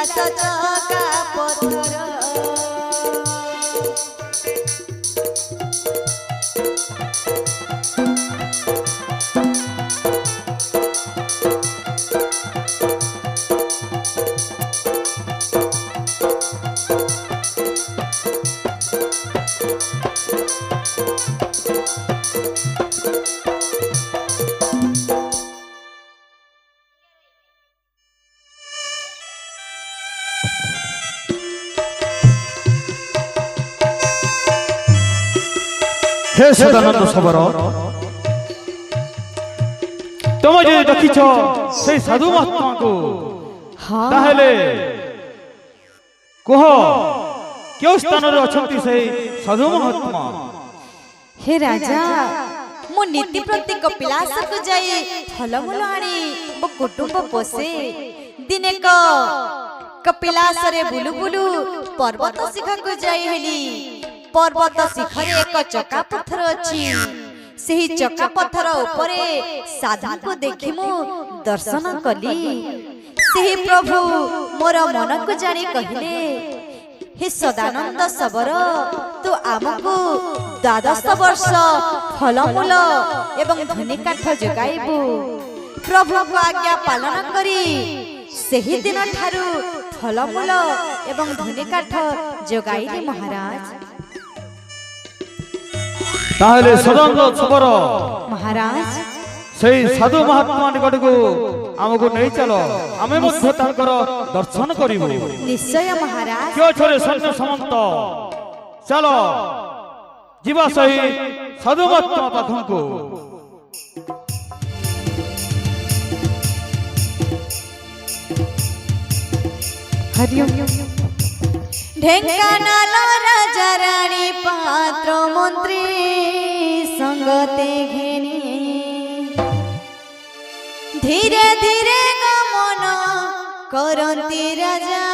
ପିଲାସ ଚକା ପଥର हे सदानंद सबर तुम जो देखिछ से साधु महात्मा को ताहेले कह क्यों स्थान रे अछंती से साधु महात्मा हे राजा मो नीति प्रति कपिलास को जाई फलमूल आनी मो कुटुंब पोसे दिने को कपिलास रे बुलु बुलु पर्वत शिखर को जाई हेली पर्वत शिखर एक चका पत्थर अछि सेही चका पत्थर ऊपरे साधु को देखि मु दर्शन कली सेही प्रभु मोर मन को जानी कहिले हे सदानंद सबर तू आमको 12 वर्ष फलमूल एवं धनी काठ जोगाइबु प्रभु को आज्ञा पालन करी सेही दिन ठारू फलमूल एवं धनी काठ जोगाइली महाराज ताहेले सदानंद सबर महाराज से साधु महात्मा निकट को हमको नहीं चलो आमे मध्य तांकर दर्शन करिबो निश्चय महाराज क्यों छोरे सन्य समंत चलो जीवा सही साधु महात्मा पाखन को हरिओम ढेंकानाल राजा रानी पात्र मंत्री संगते घेनी धीरे धीरे गमन करती राजा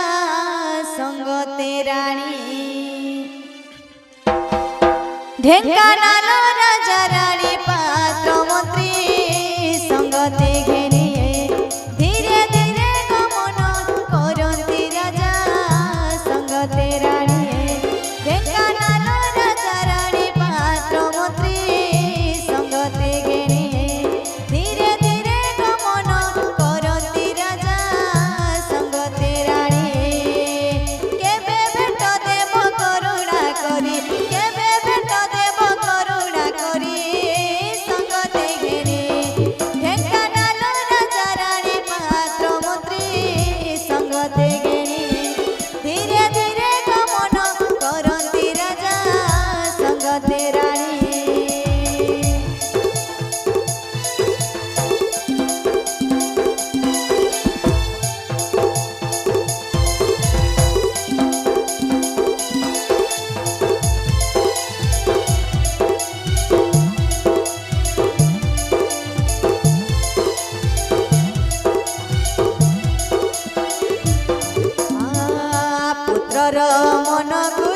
संगते रानी ढेंकानाल राजा रानी पात्र मंत्री संगते घेनी धीरे धीरे गमन करती राजा संगते रानी ढेंकानाल राजा रानी पात्र मंत्री संगते घेनी धीरे धीरे गमन करती राजा संगते रानी केबे भेट देव करुणा करी केबे भेट देव करुणा करी संगते घेनी ढेंकानाल राजा रानी पात्र मंत्री संगते घेनी धीरे धीरे गमन करती राजा संगते रानी पुत्रर मन को